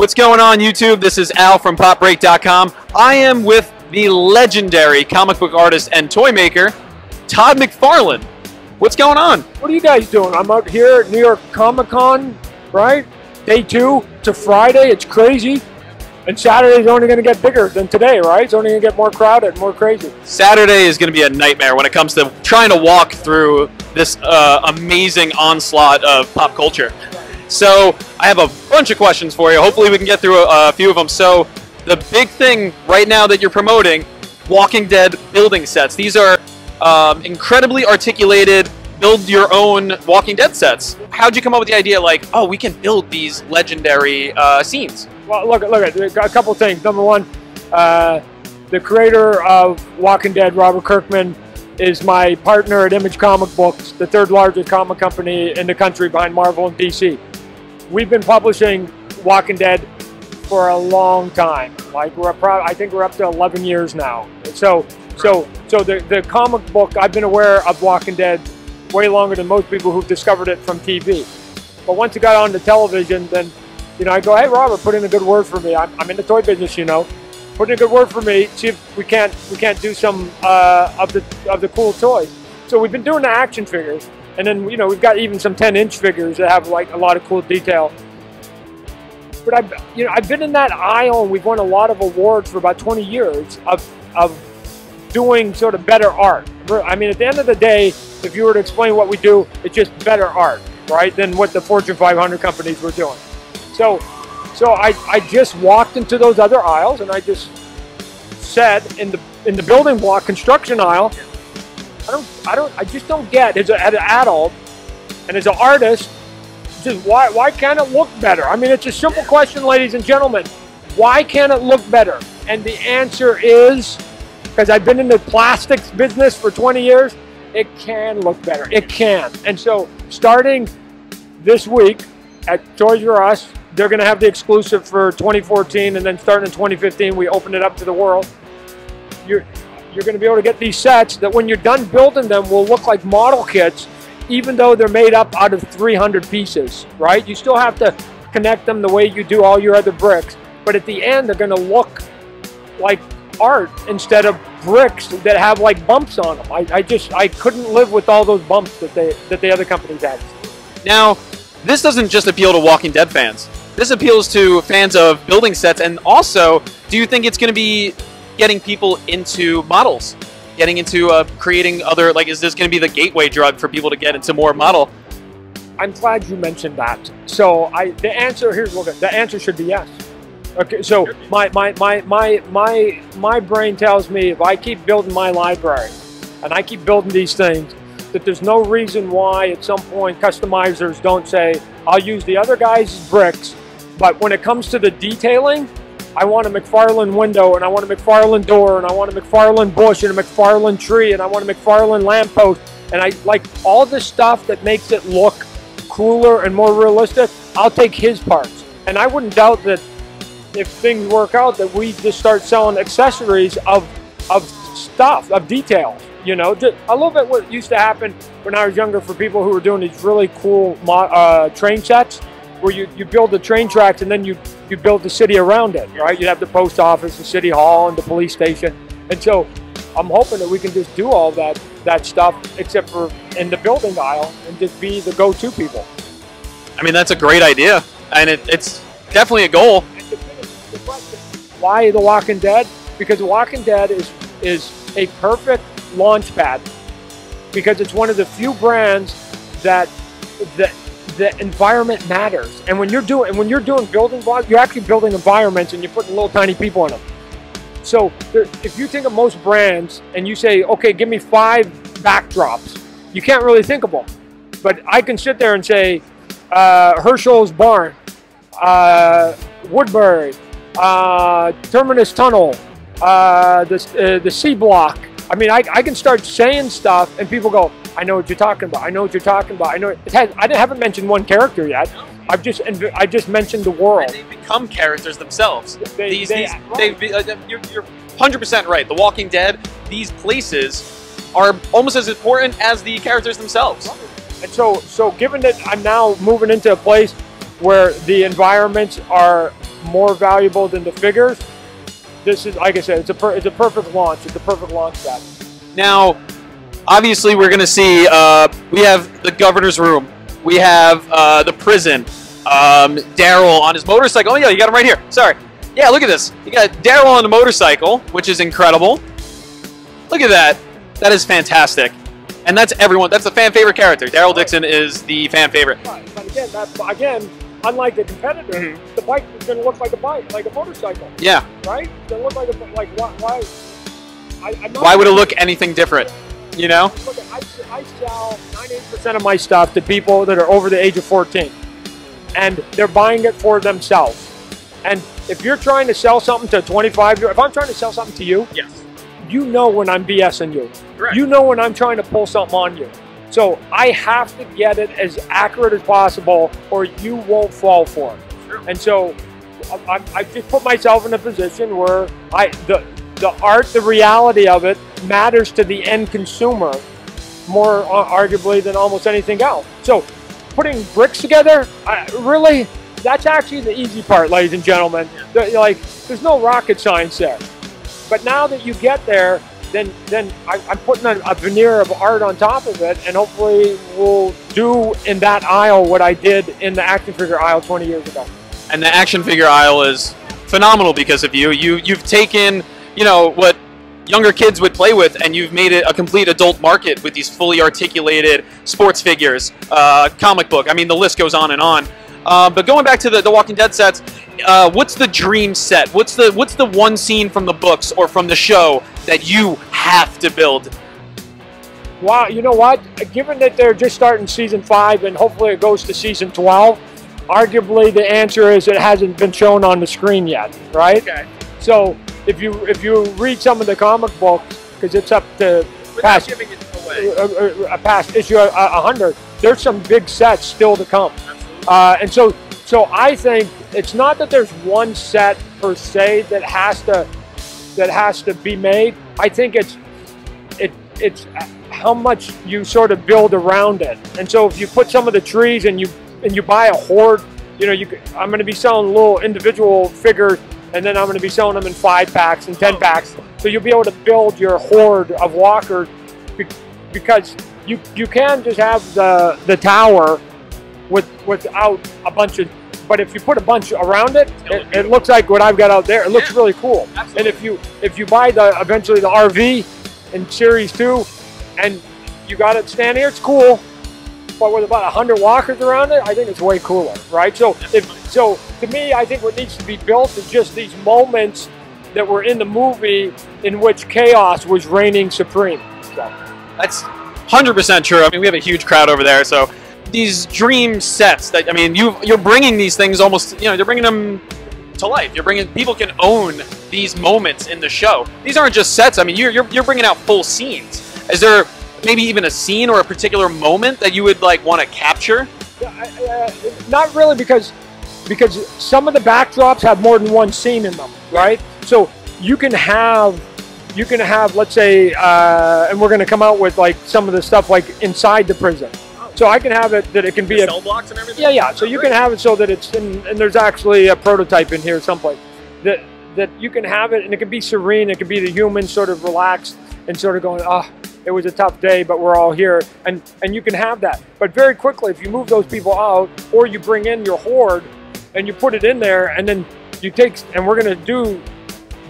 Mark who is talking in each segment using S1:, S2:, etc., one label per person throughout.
S1: What's going on, YouTube? This is Al from PopBreak.com. I am with the legendary comic book artist and toy maker, Todd McFarlane. What's going on?
S2: What are you guys doing? I'm out here at New York Comic Con, right? Day 2 to Friday. It's crazy. And Saturday's only going to get bigger than today, right? It's only going to get more crowded, more crazy.
S1: Saturday is going to be a nightmare when it comes to trying to walk through this amazing onslaught of pop culture. So I have a bunch of questions for you. Hopefully we can get through a few of them. So the big thing right now that you're promoting, Walking Dead building sets. These are incredibly articulated, build your own Walking Dead sets. How'd you come up with the idea like, oh, we can build these legendary scenes?
S2: Well, look at a couple things. Number one, the creator of Walking Dead, Robert Kirkman, is my partner at Image Comic Books, the third largest comic company in the country behind Marvel and DC. We've been publishing Walking Dead for a long time. Like I think we're up to 11 years now. So the comic book, I've been aware of Walking Dead way longer than most people who've discovered it from TV. But once it got on the television, then I go, hey Robert, put in a good word for me. I'm in the toy business, Put in a good word for me. See if we can't do some of the cool toys. So we've been doing the action figures. And then, we've got even some 10-inch figures that have like a lot of cool detail. But I've been in that aisle, and we've won a lot of awards for about 20 years of doing sort of better art. I mean, at the end of the day, if you were to explain what we do, it's just better art, right, than what the Fortune 500 companies were doing. So I just walked into those other aisles, and I just said in the building block construction aisle, I just don't get, as an adult and as an artist, just why can't it look better? I mean, it's a simple question, ladies and gentlemen. Why can't it look better? And the answer is, because I've been in the plastics business for 20 years, it can look better. It can. And so starting this week at Toys R Us, they're going to have the exclusive for 2014, and then starting in 2015, we open it up to the world. You're going to be able to get these sets that when you're done building them will look like model kits, even though they're made up out of 300 pieces, right? You still have to connect them the way you do all your other bricks, but at the end they're going to look like art instead of bricks that have like bumps on them. I couldn't live with all those bumps that the other companies had.
S1: Now, this doesn't just appeal to Walking Dead fans. This appeals to fans of building sets, and also, do you think it's going to be getting people into models, getting into creating other, like, is this going to be the gateway drug for people to get into more model?
S2: I'm glad you mentioned that. So the answer should be yes. Okay, so my brain tells me if I keep building my library and I keep building these things, that there's no reason why at some point customizers don't say, I'll use the other guy's bricks, but when it comes to the detailing, I want a McFarlane window, and I want a McFarlane door, and I want a McFarlane bush, and a McFarlane tree, and I want a McFarlane lamppost, and I like all this stuff that makes it look cooler and more realistic. I'll take his parts, and I wouldn't doubt that if things work out, that we just start selling accessories of stuff, of details. Just a little bit what used to happen when I was younger for people who were doing these really cool train sets, where you build the train tracks and then you build the city around it, right? You have the post office, the city hall, and the police station. And so I'm hoping that we can just do all that stuff, except for in the building aisle, and just be the go-to people.
S1: I mean, that's a great idea, and it's definitely a goal.
S2: And to finish the question, why The Walking Dead? Because The Walking Dead is a perfect launch pad, because it's one of the few brands that the environment matters. And when you're doing building blocks, you're actually building environments, and you're putting little tiny people in them. So if you think of most brands and you say, okay, give me 5 backdrops, you can't really think of them. But I can sit there and say Herschel's barn, Woodbury, Terminus Tunnel, the C block. I mean, I can start saying stuff, and people go, I know what you're talking about. I know what you're talking about. I know I haven't mentioned one character yet. I just mentioned the world.
S1: And they become characters themselves. You're 100% right. The Walking Dead, these places are almost as important as the characters themselves.
S2: And so given that I'm now moving into a place where the environments are more valuable than the figures. This is, like I said, it's a perfect launch. It's a perfect launch pad.
S1: Now, obviously, we're going to see, we have the governor's room. We have the prison. Daryl on his motorcycle. Oh, yeah, you got him right here. Sorry. Yeah, look at this. You got Daryl on the motorcycle, which is incredible. Look at that. That is fantastic. And that's everyone. That's the fan favorite character. Daryl Dixon is the fan favorite.
S2: Right. But again, unlike the competitor, the bike is going to look like a bike, like a motorcycle.
S1: Yeah.
S2: Right? It's going to look like why?
S1: Why would it look anything different? You know?
S2: Look, I sell 98% of my stuff to people that are over the age of 14, and they're buying it for themselves. And if you're trying to sell something to a 25-year-old, if I'm trying to sell something to you,
S1: yes,
S2: you know when I'm BSing you.
S1: Correct. You
S2: know when I'm trying to pull something on you. So I have to get it as accurate as possible, or you won't fall for it. True. And so I just put myself in a position where the art, the reality of it, matters to the end consumer more arguably than almost anything else. So putting bricks together, really, that's actually the easy part, ladies and gentlemen. There's no rocket science there. But now that you get there, then I'm putting a veneer of art on top of it, and hopefully we'll do in that aisle what I did in the action figure aisle 20 years ago.
S1: And the action figure aisle is phenomenal because of you. You've taken, you know, what younger kids would play with, and you've made it a complete adult market with these fully articulated sports figures, comic book. I mean, the list goes on and on. But going back to the Walking Dead sets, what's the dream set? What's the one scene from the books or from the show that you have to build?
S2: Wow, you know what? Given that they're just starting season 5 and hopefully it goes to season 12, arguably the answer is it hasn't been shown on the screen yet, right? Okay. So if you read some of the comic books, because it's up to past issue 100, there's some big sets still to come. And so I think it's not that there's one set per se that has to be made. I think it's how much you sort of build around it. And so if you put some of the trees and you buy a horde, you know, I'm going to be selling little individual figures, and then I'm going to be selling them in 5-packs and 10-packs. So you'll be able to build your horde of walkers, because you can just have the tower without a bunch of, but if you put a bunch around it, it looks like what I've got out there. It looks really cool. Absolutely. And if you buy eventually the RV in Series 2, and you got it stand here, it's cool. But with about 100 walkers around it, I think it's way cooler, right? So to me, I think what needs to be built is just these moments that were in the movie in which chaos was reigning supreme. So
S1: that's 100% true. I mean, we have a huge crowd over there, so these dream sets that, I mean, you're bringing these things almost, you know, you're bringing them to life. People can own these moments in the show. These aren't just sets. I mean, you're bringing out full scenes. Is there maybe even a scene or a particular moment that you would like want to capture?
S2: Not really, because some of the backdrops have more than one scene in them, right? So you can have, let's say, and we're going to come out with like some of the stuff like inside the prison. So I can have it that it can be
S1: cell blocks and everything.
S2: Yeah. So you can have it so that it's in, and there's actually a prototype in here someplace that you can have it, and it can be serene. It can be the human sort of relaxed and sort of going, it was a tough day, but we're all here, and you can have that. But very quickly, if you move those people out, or you bring in your horde and you put it in there, and then you take, and we're going to do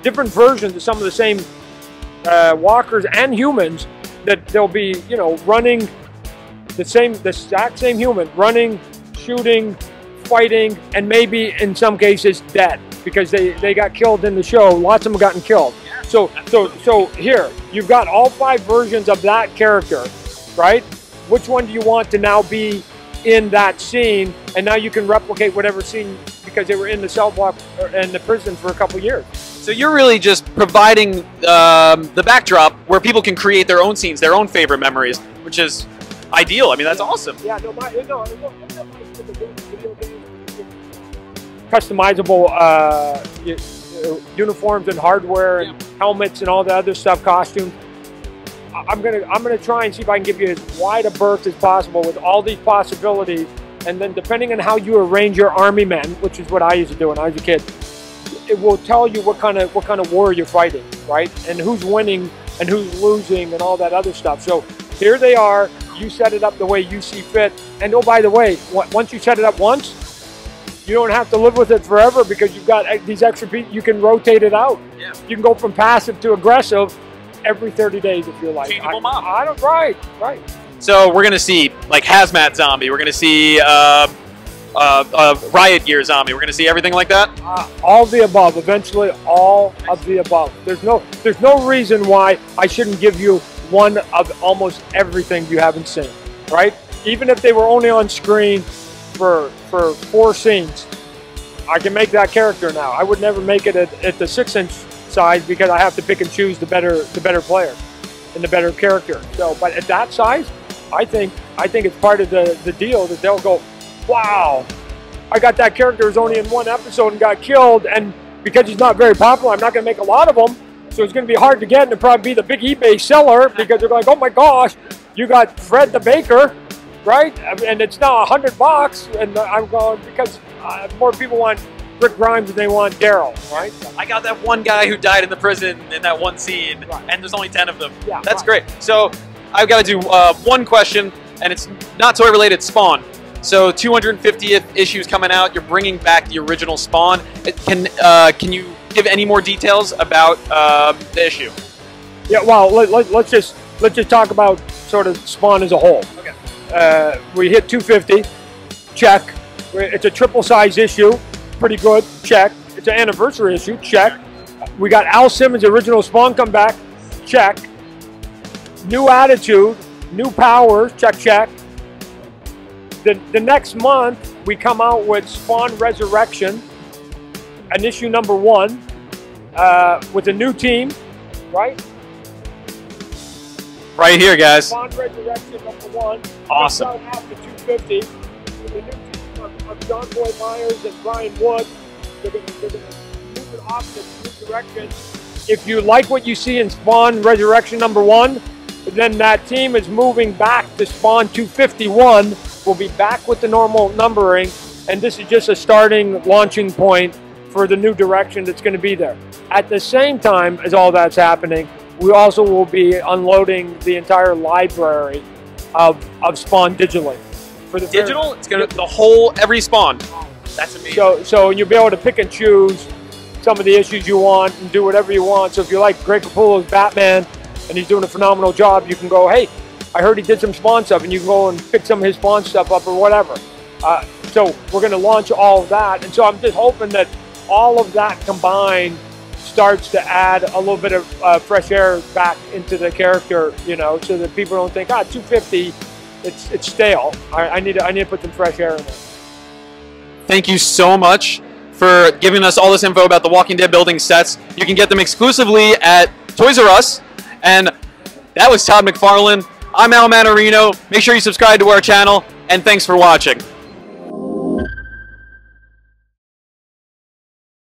S2: different versions of some of the same walkers and humans, that they'll be, you know, running the exact same human, running, shooting, fighting, and maybe in some cases dead because they got killed in the show. Lots of them gotten killed. So here you've got all 5 versions of that character, right? Which one do you want to now be in that scene? And now you can replicate whatever scene, because they were in the cell block and the prison for a couple years.
S1: So you're really just providing the backdrop where people can create their own scenes, their own favorite memories, which is ideal. I mean, that's awesome.
S2: Yeah, customizable uniforms and hardware and helmets and all the other stuff, costumes. I'm gonna try and see if I can give you as wide a berth as possible with all these possibilities, and then depending on how you arrange your army men, which is what I used to do when I was a kid, it will tell you what kind of war you're fighting, right? And who's winning and who's losing and all that other stuff. So here they are. You set it up the way you see fit. And oh, by the way, once you set it up once, you don't have to live with it forever because you've got these extra pieces. You can rotate it out.
S1: Yeah.
S2: You can go from passive to aggressive every 30 days if you like.
S1: Changeable map.
S2: Right.
S1: So we're going to see like Hazmat Zombie. We're going to see Riot Gear Zombie. We're going to see everything like that?
S2: All of the above. Eventually, all of the above. There's no reason why I shouldn't give you one of almost everything you haven't seen, right? Even if they were only on screen for 4 scenes, I can make that character now. I would never make it at the 6-inch size because I have to pick and choose the better player and the better character. So, but at that size, I think it's part of the deal that they'll go, wow, I got that character who's only in 1 episode and got killed, and because he's not very popular, I'm not going to make a lot of them, so it's going to be hard to get, and it'll probably be the big eBay seller because they're like, oh my gosh, you got Fred the Baker, right? And it's now $100, and I'm going because more people want Rick Grimes than they want Daryl, right?
S1: I got that one guy who died in the prison in that one scene,
S2: right.
S1: And there's only 10 of them.
S2: Yeah,
S1: that's
S2: right.
S1: great. So I've got to do one question, and it's not toy related. Spawn. So 250th issue is coming out. You're bringing back the original Spawn. Can you give any more details about the issue?
S2: Yeah. Well, let's just talk about sort of Spawn as a whole.
S1: Okay.
S2: We hit 250. Check. It's a triple size issue. Pretty good. Check. It's an anniversary issue. Check. We got Al Simmons' original Spawn come back. Check. New attitude. New powers. Check. Check. The next month, we come out with Spawn Resurrection, an issue number 1, with a new team, right?
S1: Right here, guys.
S2: Spawn Resurrection number 1.
S1: Awesome.
S2: Comes out after 250. With a new team of John Boy Myers and Brian Wood. They're going to move it off in this new direction. If you like what you see in Spawn Resurrection number 1, then that team is moving back to Spawn 251. We'll be back with the normal numbering, and this is just a starting launching point for the new direction that's going to be there. At the same time as all that's happening, we also will be unloading the entire library of Spawn digitally. For the
S1: digital? It's going to every Spawn. That's amazing.
S2: So you'll be able to pick and choose some of the issues you want and do whatever you want. So if you like Greg Capullo's Batman and he's doing a phenomenal job, you can go, hey, I heard he did some Spawn stuff, and you can go and pick some of his Spawn stuff up or whatever. So we're going to launch all of that, and so I'm just hoping that all of that combined starts to add a little bit of fresh air back into the character, you know, so that people don't think, 250, it's stale. I need to put some fresh air in there.
S1: Thank you so much for giving us all this info about the Walking Dead building sets. You can get them exclusively at Toys R Us, and that was Todd McFarlane. I'm Al Manarino. Make sure you subscribe to our channel, and thanks for watching.